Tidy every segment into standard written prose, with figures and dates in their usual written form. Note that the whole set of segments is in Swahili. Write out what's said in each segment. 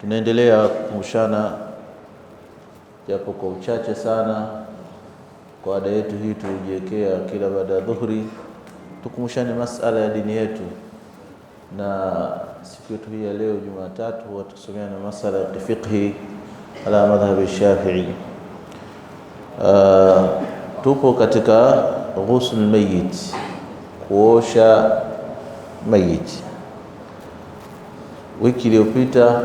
Tunaendelea kukumbushana japo kwa uchache sana kwa ada yetu hii tujiwekea kila baada ya dhuhuri tukumbushane masala ya dini yetu, na siku yetu hii ya leo Jumatatu huwa tusomeana masala ya fiqhi ala madhhabi Shafi'i. Tupo katika ghusl mayit, kuosha mayit. Wiki iliyopita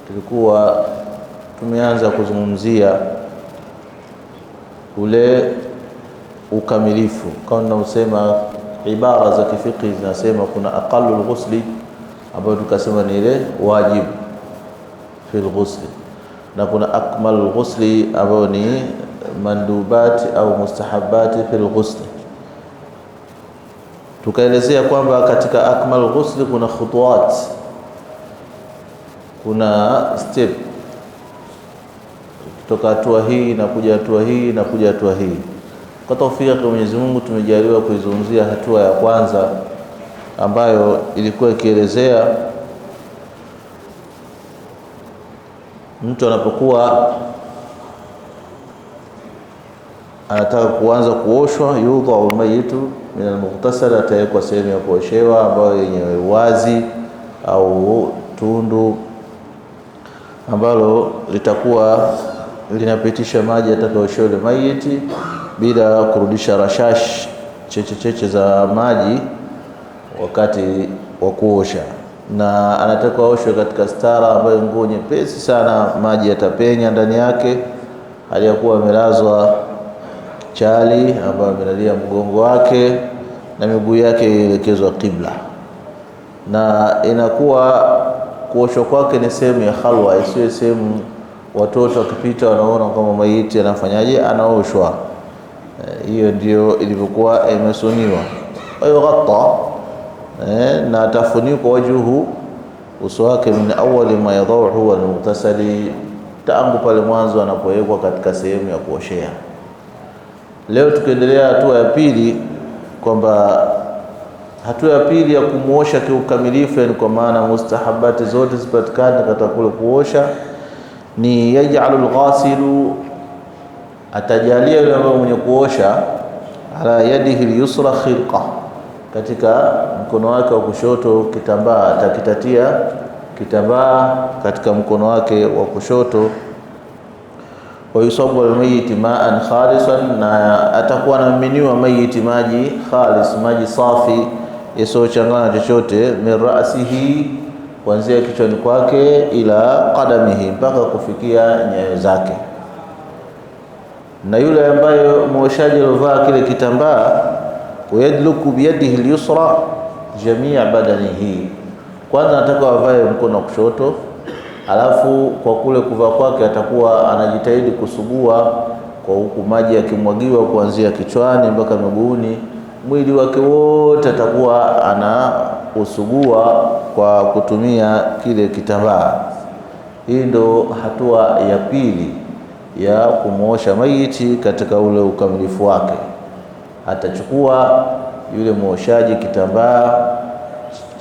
tulikuwa tumeanza kuzungumzia ule ukamilifu, kama tunasema ibara za kifiqhi zinasema kuna aqallul ghusli ambayo tukasema ni ile wajib fil ghusli, na kuna akmalul ghusli ambayo ni mandubati au mustahabati fil ghusli. Tukaelezea kwamba katika akmalul ghusli kuna khutuwat, kuna step, kutoka hatua hii na kuja hatua hii na kuja hatua hii. Kwa taufiki ya Mwenyezi Mungu tumejaliwa kuizungumzia hatua ya kwanza ambayo ilikuwa ikielezea mtu anapokuwa anataka kuanza kuoshwa, yudhau mayitu min al-mughtasal, atawekwa sehemu ya kuoshewa ambayo yenye wazi au tundu ambalo litakuwa linapitisha maji atakayooshewa ile mayiti bila kurudisha rashash cheche za maji wakati wa kuosha, na anataka aoshwe katika stara ambayo nguo nyepesi sana, maji yatapenya ndani yake, aliyakuwa amelazwa chali ambayo amelalia mgongo wake na miguu yake ielekezwa kibla, na inakuwa kuoshwa kwake ni sehemu ya khalwa, isiyo sehemu watoto wakipita wanaona kama maiti anafanyaje, anaoshwa. Hiyo ndio ilivyokuwa imesuniwa. Ayo ghatta na atafunikwa wajuhu, uso wake, min awali ma yadhahu wal mughtasali, tangu pale mwanzo anapowekwa katika sehemu ya kuoshea. Leo tukiendelea hatua ya pili, kwamba hatua ya pili ya kumuosha kiukamilifu, yani kwa maana mustahabati zote zipatikane katika kule kuosha, ni yaj'alul ghasilu, atajalia yule ambaye mwenye kuosha, ala yadihi al-yusra khirqa, katika mkono wake wa kushoto kitambaa, atakitatia kitambaa katika mkono wake wa kushoto. Wa yusabu al-mayyit ma'an khalisan, na atakuwa anamiminiwa mayiti maji khalis, maji safi yasiyochanganya chochote, min ra'sihi, kuanzia kichwani kwake, ila qadamihi, mpaka kufikia nyayo zake. Na yule ambaye muoshaji alivaa kile kitambaa, wayadluku biyadihi al-yusra jami'a badanihi, kwanza anataka avae mkono wa kushoto, alafu kwa kule kuvaa kwake atakuwa anajitahidi kusugua kwa huku maji yakimwagiwa kuanzia kichwani mpaka miguuni, mwili wake wote atakuwa ana usugua kwa kutumia kile kitambaa. Hii ndo hatua ya pili ya kumuosha mayiti katika ule ukamilifu wake. Atachukua yule muoshaji kitambaa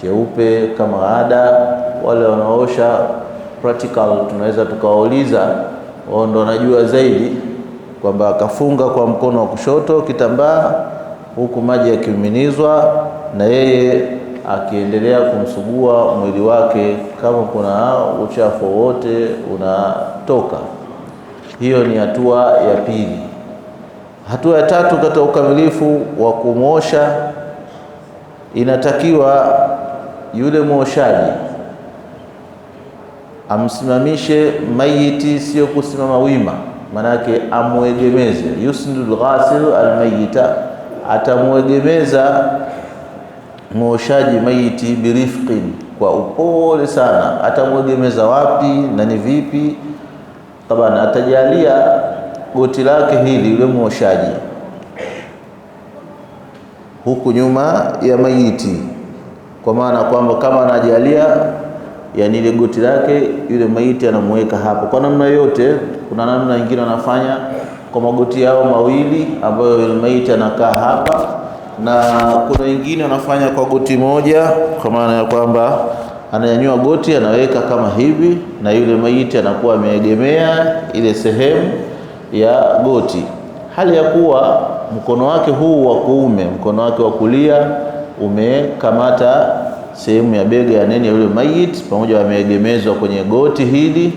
cheupe kama ada. Wale wanaosha practical tunaweza tukawauliza, wao ndo wanajua zaidi, kwamba akafunga kwa mkono wa kushoto kitambaa huku maji yakimiminizwa, na yeye akiendelea kumsugua mwili wake kama kuna uchafu wote unatoka. Hiyo ni hatua ya pili. Hatua ya tatu katika ukamilifu wa kumosha, inatakiwa yule muoshaji amsimamishe mayiti, sio kusimama wima, manake amwegemeze. Yusnidul ghasil almayita, atamwegemeza muoshaji mayiti birifqin, kwa upole sana. Atamwegemeza wapi na ni vipi? Tabana atajalia goti lake hili yule muoshaji huku nyuma ya mayiti, kwa maana kwamba kama anajalia, yani ile goti lake yule mayiti anamweka hapo. Kwa namna yote, kuna namna nyingine anafanya kwa magoti yao mawili ambayo yule mayiti anakaa hapa, na kuna wengine wanafanya kwa goti moja, kwa maana ya kwamba ananyanyua goti anaweka kama hivi, na yule maiti anakuwa ameegemea ile sehemu ya goti, hali ya kuwa mkono wake huu wa kuume, mkono wake wa kulia umekamata sehemu ya bega ya neni ya yule mayit, pamoja ameegemezwa kwenye goti hili,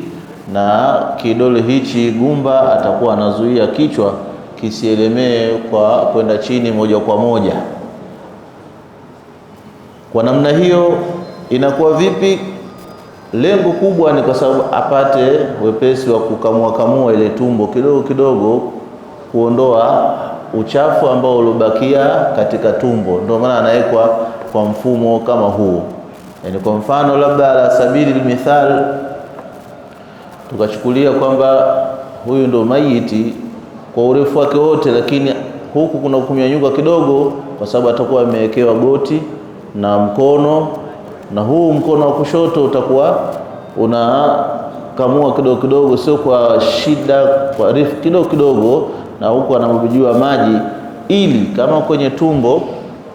na kidole hichi gumba atakuwa anazuia kichwa kisielemee kwa kwenda chini moja kwa moja. Kwa namna hiyo inakuwa vipi? Lengo kubwa ni kwa sababu apate wepesi wa kukamua ile tumbo kidogo kidogo, kuondoa uchafu ambao ulobakia katika tumbo. Ndio maana anawekwa kwa mfumo kama huu. Yani kwa mfano labda ala sabili mithal, tukachukulia kwamba huyu ndo mayiti kwa urefu wake wote, lakini huku kuna kumnyanyuka kidogo kwa sababu atakuwa amewekewa goti na mkono, na huu mkono wa kushoto utakuwa unakamua kidogo kidogo, sio kwa shida, kwa refu kidogo kidogo, na huku anambujiwa maji, ili kama kwenye tumbo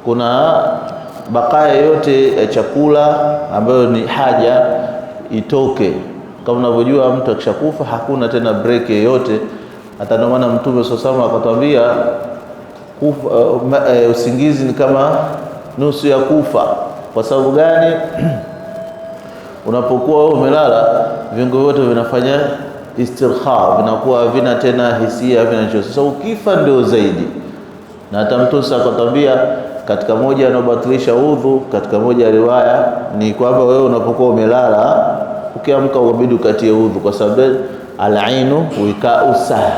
kuna bakaya yote ya chakula ambayo ni haja itoke. Kama unavyojua mtu akishakufa hakuna tena break yoyote. Hata ndio maana Mtume SAW akatwambia usingizi ni kama nusu ya kufa. Kwa sababu gani? Unapokuwa umelala, viungo vyote vinafanya istirha, vinakuwa vina tena hisia, vina chochote. Sasa ukifa ndio zaidi. Na hata Mtume akatwambia katika moja anabatilisha udhu, katika moja ya riwaya ni kwamba wewe unapokuwa umelala, ukiamka ubidi ukatie udhu, kwa sababu al-ainu wika'u sah,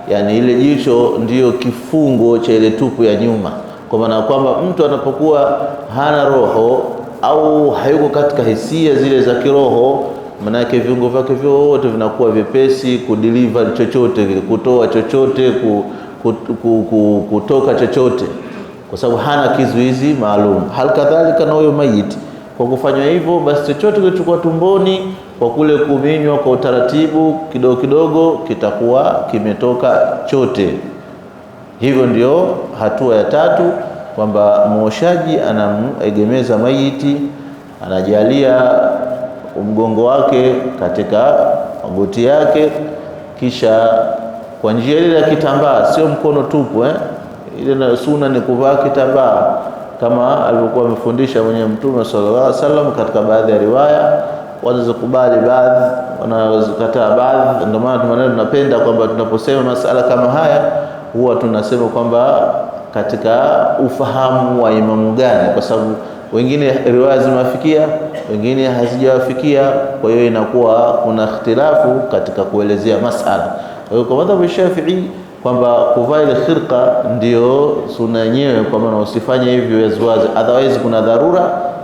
yani ile jicho ndiyo kifungo cha ile tupu ya nyuma. Kwa maana kwamba mtu anapokuwa hana roho au hayuko katika hisia zile za kiroho, maana yake viungo vyake vyote vinakuwa vyepesi kudeliver chochote, kutoa chochote, kutoka chochote, kwa sababu hana kizuizi maalum. Hal kadhalika na huyo mayiti, kwa kufanywa hivyo basi chochote kilichokuwa tumboni kwa kule kuminywa kwa utaratibu kidogo kidogo kitakuwa kimetoka chote. Hivyo ndio hatua ya tatu, kwamba mwoshaji anamegemeza mayiti, anajalia mgongo wake katika magoti yake, kisha kwa njia ile ya kitambaa, sio mkono tupu ile na sunna ni kuvaa kitambaa kama alivyokuwa amefundisha mwenye Mtume sallallahu alaihi wasallam. Katika baadhi ya riwaya wanazokubali baadhi, wanazikataa baadhi. Ndio maana tunapenda kwamba tunaposema masala kama haya huwa tunasema kwamba katika ufahamu wa imamu gani, kwa sababu wengine riwaya zimewafikia, wengine hazijawafikia. Kwa hiyo inakuwa kuna ikhtilafu katika kuelezea masala. Kwa hiyo kwa madhhabu Shafi'i kwamba kuvaa ile khirqa ndio sunna yenyewe, kwa maana usifanye hivyo waziwazi, otherwise kuna dharura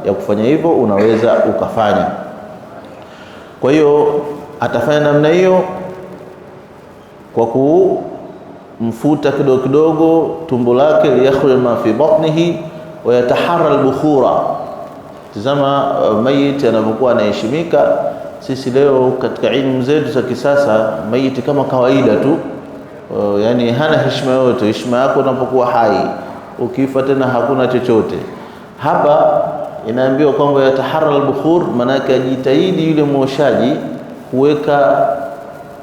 ya kufanya hivyo, unaweza ukafanya. Kwa hiyo atafanya namna hiyo kwa kumfuta kidogo kidogo tumbo lake, liyakhruj ma fi batnihi wa yataharra al-bukhura. Tazama mayiti anapokuwa anaheshimika. Sisi leo katika elimu zetu za kisasa, mayiti kama kawaida tu, yani hana heshima yote. Heshima yako unapokuwa hai, ukifa tena hakuna chochote. Hapa inaambiwa kwamba yataharra al-bukhur, maana yake ajitahidi yule muoshaji kuweka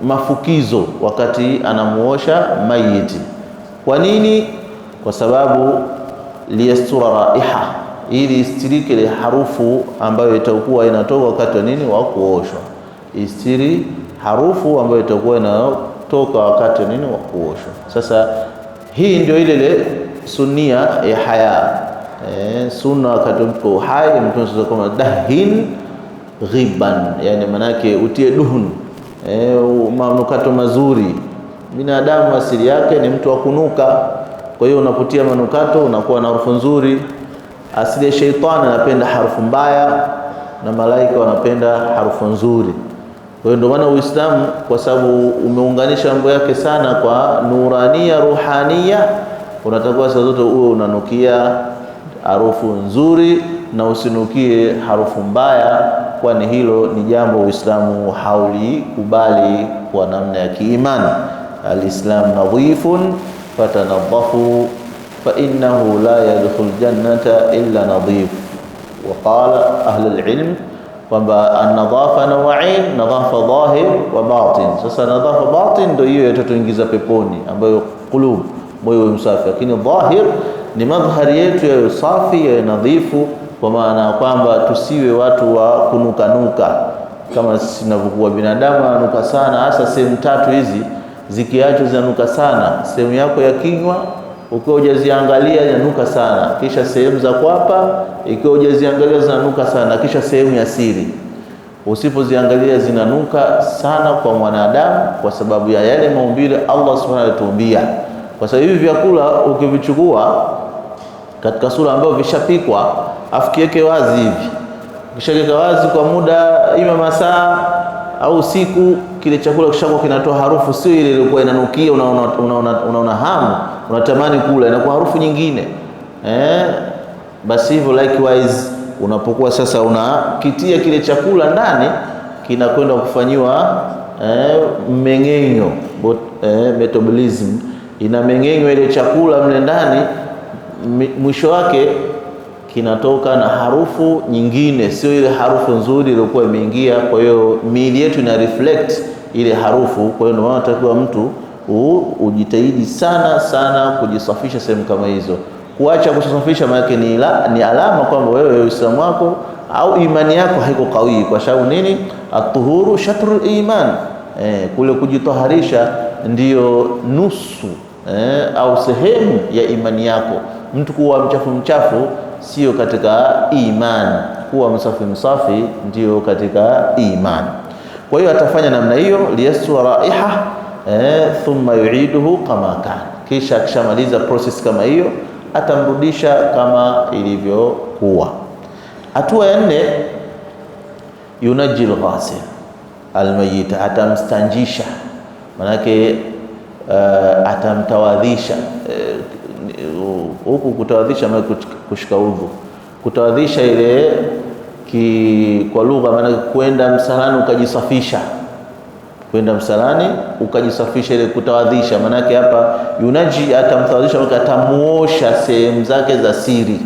mafukizo wakati anamuosha mayiti. Kwa nini? Kwa sababu liyastura raiha, ili istirike ile harufu ambayo itakuwa inatoka wakati wa nini, wa kuoshwa. Istiri harufu ambayo itakuwa inatoka wakati wa nini, wa kuoshwa. Sasa hii ndio ile sunnia ya haya. Sunna wakati mko hai, mtu kama dahin ghiban, yani manake utie duhun, manukato mazuri. Binadamu asili yake ni mtu wa kunuka, kwa hiyo unapotia manukato unakuwa na harufu nzuri. Asili ya shaitani anapenda harufu mbaya na malaika wanapenda harufu nzuri. Kwa hiyo ndio maana Uislamu, kwa sababu umeunganisha mambo yake sana kwa nurania ruhania, unatakiwa saa zote uwe unanukia harufu nzuri na usinukie harufu mbaya, kwani hilo ni jambo Uislamu haulikubali kwa namna ya kiimani. Al-Islam nadhifun fatanadhafu fa innahu la yadkhul jannata illa nadhif. Wa qala ahli al-ilm kwamba an-nadhafa nawain, nadhafa dhahir wa batin. Sasa nadhafa batin ndio hiyo itatuingiza peponi, ambayo qulub, moyo msafi, lakini dhahir ni madhhari yetu ya safi, ya nadhifu, kwa maana kwamba tusiwe watu wa kunukanuka kama sinavyokuwa binadamu ananuka sana, hasa sehemu tatu hizi zikiacho zinanuka sana. Sehemu yako ya kinywa ukiwa hujaziangalia zinanuka sana, kisha sehemu za kwapa ikiwa hujaziangalia zinanuka sana, kisha sehemu ya siri usipoziangalia zinanuka sana kwa mwanadamu, kwa sababu ya yale maumbile Allah subhanahu wa ta'ala. Kwa sababu hivi vyakula ukivichukua katika sura ambayo vishapikwa afikieke wazi hivi, kishaweka wazi kwa muda ima masaa au siku, kile chakula kishakuwa kinatoa harufu sio ile ilikuwa inanukia unaona hamu unatamani kula, inakuwa harufu nyingine. Basi hivyo likewise unapokuwa sasa unakitia kile chakula ndani, kinakwenda kufanyiwa mmeng'enyo, metabolism, inameng'enywa ile chakula mle ndani, mwisho wake kinatoka na harufu nyingine, sio ile harufu nzuri iliyokuwa imeingia. Kwa hiyo miili yetu ina reflect ile harufu. Kwa hiyo ndio unatakiwa mtu ujitahidi sana sana kujisafisha sehemu kama hizo. Kuacha kusafisha maana ni alama kwamba wewe Uislamu wako au imani yako haiko kawi. Kwa sababu nini? At-tuhuru shatrul iman, kule kujitaharisha ndiyo nusu au sehemu ya imani yako. Mtu kuwa mchafu sio katika iman, kuwa msafi ndio katika iman. Kwa hiyo atafanya namna hiyo, liyaswa raiha thumma yu'iduhu kama kana, kisha akishamaliza process kama hiyo atamrudisha kama ilivyokuwa. Hatua ya 4, yunajil ghasil almayit, atamstanjisha, manake atamtawadhisha. Huku kutawadhisha maana kushika udhu, kutawadhisha ile kwa lugha maana kwenda msalani ukajisafisha, kwenda msalani ukajisafisha, ile kutawadhisha. Maana yake hapa yunaji atamtawadhisha, atamuosha sehemu zake za siri,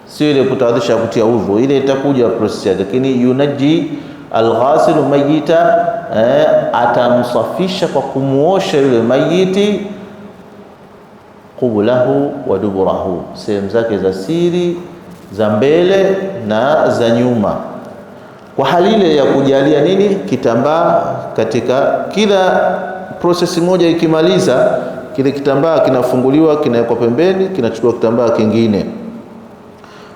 sio ile kutawadhisha kutia udhu, ile itakuja process yake. Lakini yunaji alghasilu mayita, atamsafisha kwa kumuosha yule mayiti, qublahu wa duburahu, sehemu zake za siri za mbele na za nyuma, kwa hali ile ya kujalia nini, kitambaa. Katika kila process moja ikimaliza, kile kitambaa kinafunguliwa, kinawekwa pembeni, kinachukua kitambaa kingine,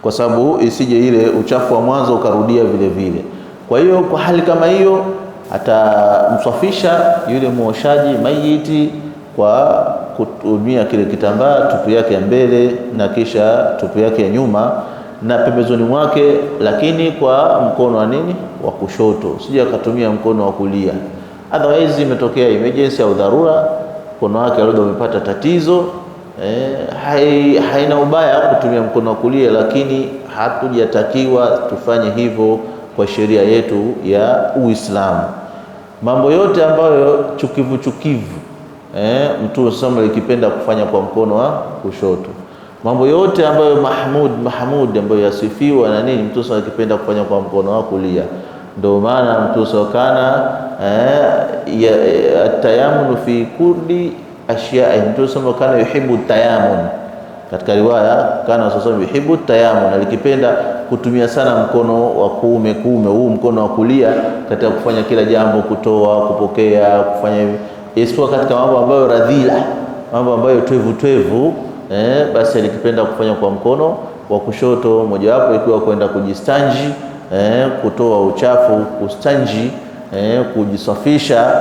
kwa sababu isije ile uchafu wa mwanzo ukarudia vile vile. Kwa hiyo kwa hali kama hiyo atamsafisha yule muoshaji mayiti kwa kutumia kile kitambaa, tupu yake ya mbele na kisha tupu yake ya nyuma na pembezoni mwake, lakini kwa mkono wa nini, wa kushoto, sije akatumia mkono wa kulia. Otherwise imetokea emergency au dharura, mkono wake labda umepata tatizo, haina ubaya kutumia mkono wa kulia, lakini hatujatakiwa tufanye hivyo kwa sheria yetu ya Uislamu. Mambo yote ambayo chukivu Mtume sasa alikipenda kufanya kwa mkono wa kushoto. Mambo yote ambayo mahmud ambayo yasifiwa na nini, Mtume sasa alikipenda kufanya kwa mkono wa kulia. Ndio maana Mtume sasa kana atayamun fi kulli ashiya'i, Mtume sasa kana yuhibbu tayamun. Katika riwaya kana sasa yuhibbu tayamun, alikipenda kutumia sana mkono wa kuume, huu mkono wa kulia katika kufanya kila jambo, kutoa, kupokea, kufanya isipokuwa katika mambo ambayo radhila, mambo ambayo twevu, basi alikipenda kufanya kwa mkono wa kushoto, mojawapo ikiwa kwenda kujistanji, kutoa uchafu, kustanji, kujisafisha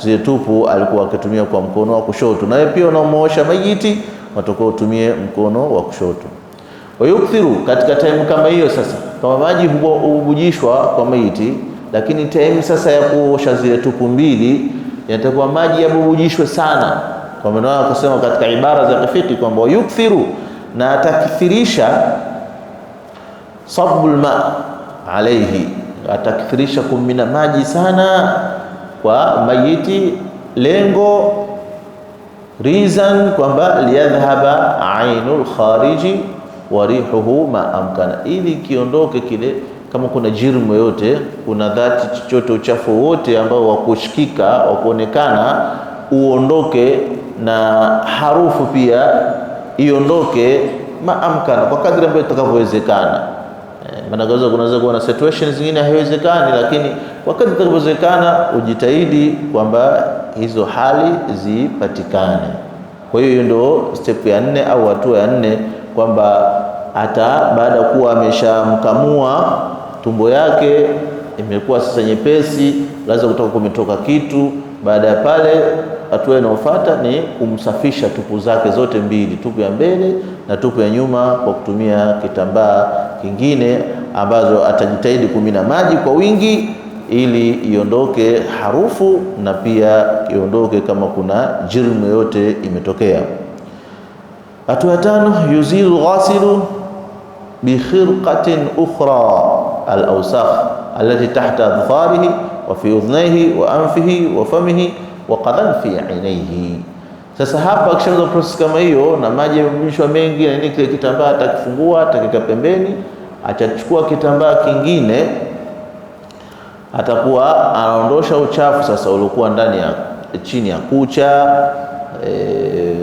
zile tupu, alikuwa akitumia kwa mkono wa kushoto. Na pia unamuosha mayiti watakuwa utumie mkono wa kushoto. Wayukthiru, katika time kama hiyo sasa, kama maji hubujishwa kwa mayiti, lakini time sasa ya kuosha zile tupu mbili yatakuwa maji yabubujishwe sana. Kwa maana akasema katika ibara za kifiki kwamba yukthiru, na atakithirisha sabul ma alayhi, atakithirisha kumina maji sana kwa mayiti, lengo reason kwamba liyadhhaba ainul khariji wa rihuhu ma amkana, ili kiondoke kile kama kuna jirmu yote, kuna dhati chochote, uchafu wote ambao wakushikika, wakuonekana, uondoke, na harufu pia iondoke maamkana, kwa kadri ambayo itakavyowezekana. Maana kunaweza kuwa na situations zingine haiwezekani, lakini kwa kadri itakavyowezekana ujitahidi kwamba hizo hali zipatikane. Kwa hiyo ndio step ya 4 au hatua ya 4, kwamba hata baada ya kuwa ameshamkamua tumbo yake imekuwa sasa nyepesi, lazima kutoka kumetoka kitu. Baada ya pale, hatua inayofuata ni kumsafisha tupu zake zote mbili, tupu ya mbele na tupu ya nyuma, kwa kutumia kitambaa kingine ambazo atajitahidi kumina maji kwa wingi ili iondoke harufu na pia iondoke kama kuna jirmu yote imetokea. Hatua ya 5, yuzilu ghasilu bi khirqatin ukhra al-awsakh allati tahta adfarihi wa fi udhnayhi wa anfihi wa famihi wa qadan fi ainaihi. Sasa hapa akishaanza process kama hiyo na maji yamemishwa mengi na nini, kile kitambaa atakifungua, atakika pembeni, atachukua kitambaa kingine, atakuwa anaondosha uchafu sasa uliokuwa ndani ya chini ya kucha,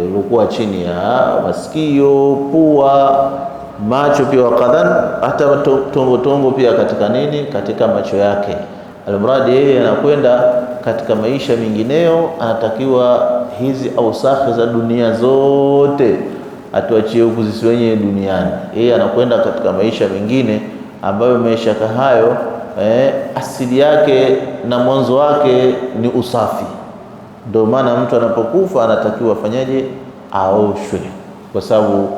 uliokuwa chini ya masikio, pua, macho pia, wakadhan hata tongo pia katika nini, katika macho yake. Almradi yeye anakwenda katika maisha mengineo, anatakiwa hizi ausakhi za dunia zote atuachie huku zisiwenye duniani. Yeye anakwenda katika maisha mengine ambayo maisha hayo asili yake na mwanzo wake ni usafi. Ndio maana mtu anapokufa anatakiwa afanyaje? Aoshwe, kwa sababu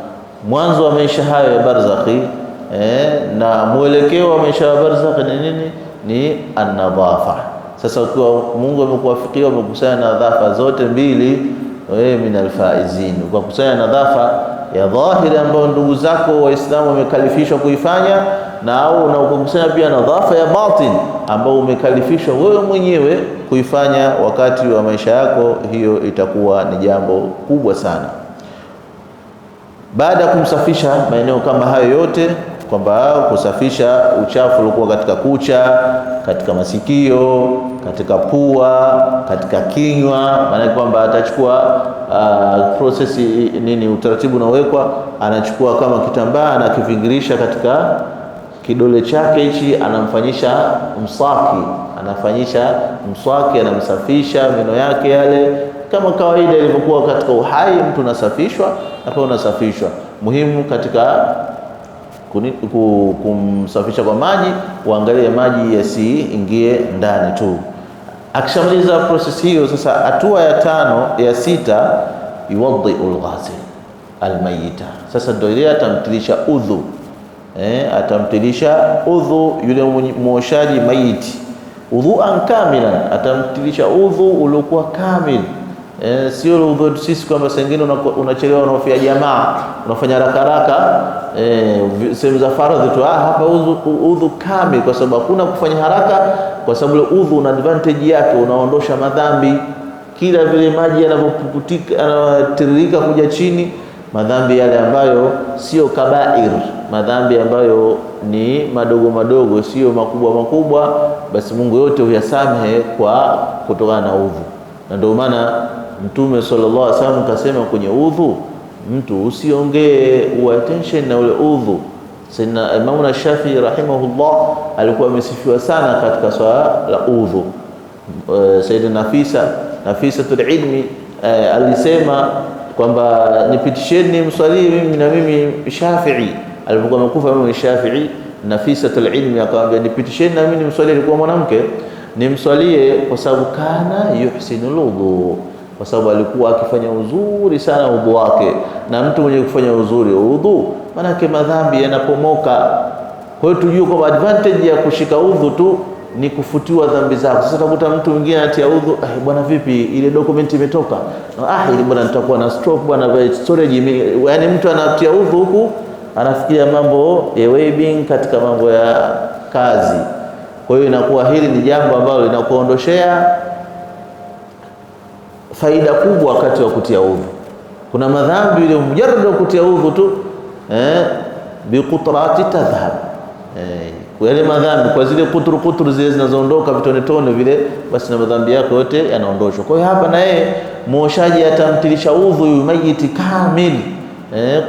mwanzo wa maisha hayo ya barzakhi na mwelekeo wa maisha ya barzakhi ni nini? Ni an-nadhafa. Sasa ukiwa Mungu amekuwafikia, umekusanya nadhafa zote mbili, wewe min alfaizin, ukakusanya nadhafa ya dhahiri ambayo ndugu zako Waislamu wamekalifishwa kuifanya, na ukakusanya pia nadhafa ya batin ambayo umekalifishwa wewe mwenyewe kuifanya wakati wa maisha yako. Hiyo itakuwa ni jambo kubwa sana. Baada ya kumsafisha maeneo kama hayo yote, kwamba kusafisha uchafu uliokuwa katika kucha, katika masikio, katika pua, katika kinywa, maana kwamba atachukua process nini, utaratibu unawekwa, anachukua kama kitambaa anakivingirisha katika kidole chake hichi, anamfanyisha mswaki, anamsafisha meno yake yale kama kawaida ilivyokuwa katika uhai. Mtu unasafishwa na pia unasafishwa. Muhimu katika kumsafisha kwa maji, uangalie maji yasiingie ndani tu. Akishamaliza process hiyo, sasa hatua ya 5 ya 6, yuwadhi'ul ghasil almayita. Sasa ndio ile atamtilisha udhu, atamtilisha udhu yule muoshaji maiti, udhuan kamilan, atamtilisha udhu uliokuwa kamili. Sio udhu sisi kwamba sengine unachelewa, unaofia jamaa, unafanya haraka sehemu za faradhi tu. Hapa udhu kamili, kwa sababu hakuna kufanya haraka, kwa sababu udhu una advantage yake, unaondosha madhambi. Kila vile maji yanavyopuputika, yanatiririka kuja chini, madhambi yale ambayo sio kabair, madhambi ambayo ni madogo madogo, sio makubwa, basi Mungu yote huyasamehe kwa kutokana na udhu. Na ndio maana Mtume sallallahu alaihi wasallam kasema kwenye udhu, mtu usiongee, attention na ule udhu. Sayyidina Imam Shafi'i rahimahullah alikuwa amesifiwa sana katika swala la udhu. Sayyidina Nafisatul ilmi alisema kwamba nipitisheni mswalie mimi na mimi Shafi'i. Alipokuwa amekufa Imam Shafi'i, Nafisatul ilmi akamwambia nipitisheni na mimi nimswalie. Alikuwa mwanamke, nimswalie kwa sababu kana yuhsinul udhu, kwa sababu alikuwa akifanya uzuri sana udhu wake. Na mtu mwenye kufanya uzuri udhu, maana yake madhambi yanapomoka. Kwa hiyo tujue kwamba advantage ya kushika udhu tu ni kufutiwa dhambi zako. Sasa utakuta mtu mwingine anatia udhu, bwana vipi ile document imetoka, ile bwana nitakuwa na stroke bwana, storage. Yaani mtu anatia udhu huku anafikiria mambo ya webbing katika mambo ya kazi. Kwa hiyo inakuwa hili ni jambo ambalo linakuondoshea faida kubwa wakati wa kutia udhu. Kuna madhambi ile mujarrad wa kutia udhu tu biqutrati tadhhab, yale madhambi, kwa zile kuturu zile zinazoondoka vitone tone vile, basi na madhambi yako yote yanaondoshwa. Kwa hiyo hapa na yeye muoshaji atamtilisha udhu mayiti kamili,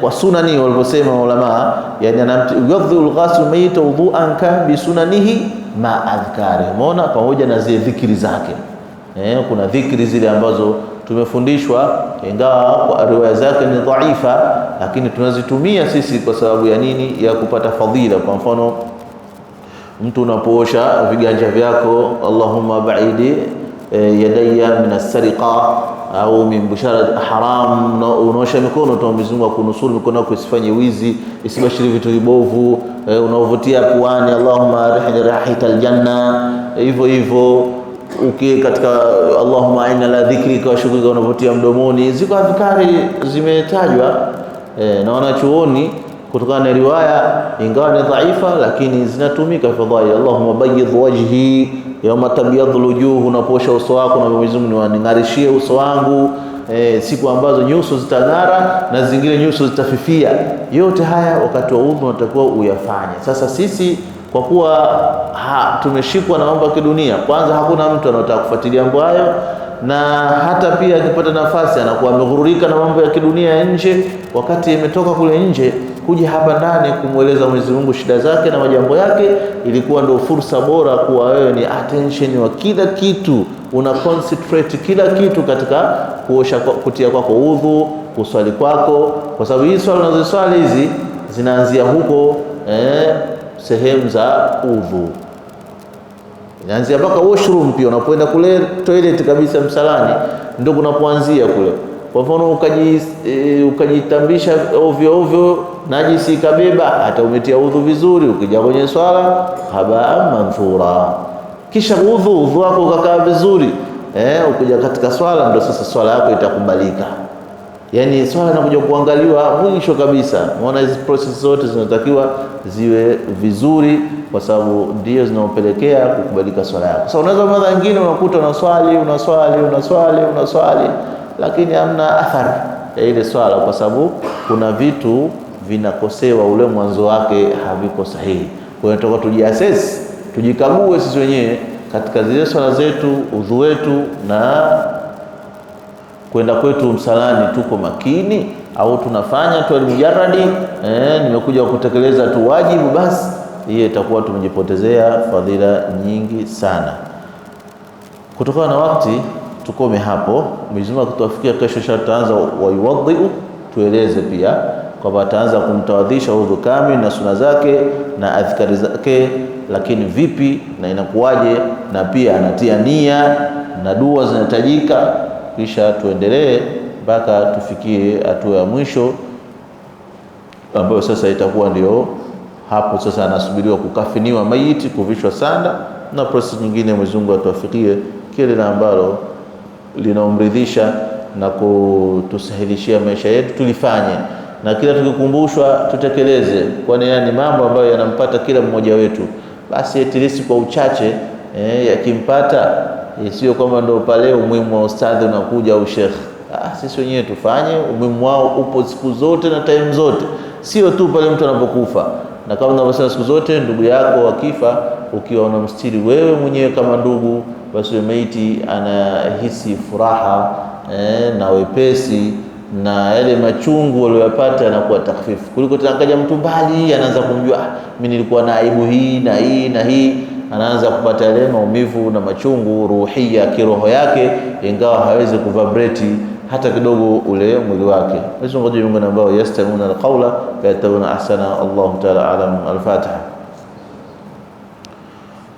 kwa sunani walivyosema ulama, yani yudhiul ghasl mayit wudhu'an kan bi sunanihi ma adhkari, umeona, pamoja na zile dhikri zake. Kuna dhikri zile ambazo tumefundishwa, ingawa kwa riwaya zake ni dhaifa, lakini tunazitumia sisi kwa sababu ya nini? Ya kupata fadhila. Kwa mfano, mtu unapoosha viganja vyako, Allahumma ba'idi yadayya min as-sariqa au min busharat haram, unaosha mikono tu Mwenyezi Mungu akunusuru mikono yako isifanye wizi, isibashiri vitu vibovu, unaovutia puani, Allahumma rihni rahikal janna, hivyo katika Allahumma inna la dhikrika wa shukrika unavutia mdomoni. Ziko adhkari zimetajwa na wanachuoni kutokana na riwaya, ingawa ni dhaifa, lakini zinatumika fadhila. Allahumma bayyid wajhi yawma tabyadul wujuh, unaposha uso wako na Mwenyezi Mungu ningarishie uso wangu siku ambazo nyuso zitang'ara na zingine nyuso zitafifia. Yote haya wakati wa udhu unatakiwa uyafanye. Sasa sisi kwa kuwa tumeshikwa na mambo ya kidunia, kwanza hakuna mtu anataka kufuatilia mambo hayo, na hata pia akipata nafasi anakuwa ameghururika na mambo ya kidunia ya nje, wakati imetoka kule nje kuja hapa ndani kumweleza Mwenyezi Mungu shida zake na majambo yake. Ilikuwa ndio fursa bora kuwa wewe ni attention wa kila kitu, una concentrate kila kitu katika kuosha, kutia kwako udhu, kuswali kwako, kwa sababu hii swala unazoswali hizi zinaanzia huko sehemu za udhu, inaanzia mpaka washroom. Pia unapoenda kule toilet kabisa msalani ndio kunapoanzia kule. Kwa mfano ukajitambisha ovyo najisi kabeba, hata umetia udhu vizuri, ukija kwenye swala habaa manthura, kisha udhu wako ukakaa vizuri, ukija katika swala ndio sasa swala yako itakubalika. Yani swala inakuja kuangaliwa mwisho kabisa. Unaona hizi process zote zinatakiwa ziwe vizuri, kwa sababu ndio zinaopelekea kukubalika swala yako. Sasa unaweza mara nyingine unakuta unaswali lakini hamna athari ya ile swala, kwa sababu kuna vitu vinakosewa, ule mwanzo wake haviko sahihi. Kwa hiyo tunataka tujiassess, tujikague sisi wenyewe katika zile swala zetu, udhu wetu na kwenda kwetu msalani, tuko makini au tunafanya tu mujarradi, nimekuja kutekeleza tu wajibu basi, hiyo itakuwa tumejipotezea fadhila nyingi sana. Kutokana na wakati tukome hapo. Mwenyezi Mungu akitufikia kesho tutaanza wayuwadhiu, tueleze pia kwamba ataanza kumtawadhisha udhu kamili na suna zake na adhkari zake, lakini vipi na inakuwaje, na pia anatia nia na dua zinahitajika, kisha tuendelee mpaka tufikie hatua ya mwisho ambayo sasa itakuwa ndio hapo sasa anasubiriwa kukafiniwa maiti, kuvishwa sanda na process nyingine. Mwenyezi Mungu atuwafikie kile na ambalo linaomridhisha na kutusahilishia maisha yetu tulifanye, na kila tukikumbushwa tutekeleze, kwani yani mambo ambayo yanampata kila mmoja wetu, basi at least kwa uchache yakimpata, sio kwamba ndio pale umuhimu wa ustadhi unakuja au sheikh. Sisi wenyewe tufanye, umuhimu wao upo siku zote na time zote, sio tu pale mtu anapokufa. Na kama unavyosema siku zote, ndugu yako akifa, ukiwa unamstiri wewe mwenyewe kama ndugu, basi maiti anahisi furaha na wepesi, na yale machungu aliyopata yanakuwa takfifu, kuliko takaja mtu mbali anaanza kumjua mimi nilikuwa na aibu hii na hii na hii, anaanza kupata yale maumivu na machungu ruhia kiroho yake, ingawa hawezi kuvibrate hata kidogo ule mwili wake. Basi ngoja Mungu ambao yastamuna alqawla fayatabuna ahsana. Allahu ta'ala alam. Al-Fatiha.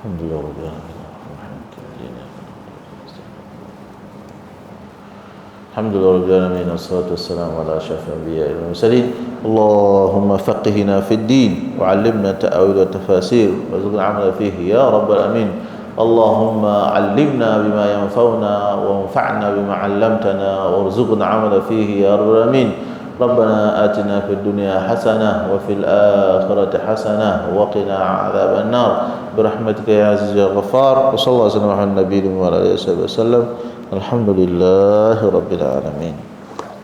Alhamdulillah rabbil alamin. Alhamdulillah rabbil alamin, wassalatu wassalamu ala ashrafil anbiya'i wal mursalin. Allahumma faqihna fid din wa 'allimna ta'wil wa tafasir warzuqna 'amala fihi ya rabbal alamin. اللهم علمنا بما ينفعنا وانفعنا بما علمتنا وارزقنا عملا فيه يا رب العالمين. ربنا آتنا في الدنيا حسنة وفي الآخرة حسنة وقنا عذاب النار برحمتك يا عزيز يا غفار. وصلى الله وسلم على النبي وعلى آله وصحبه وسلم. الحمد لله رب العالمين.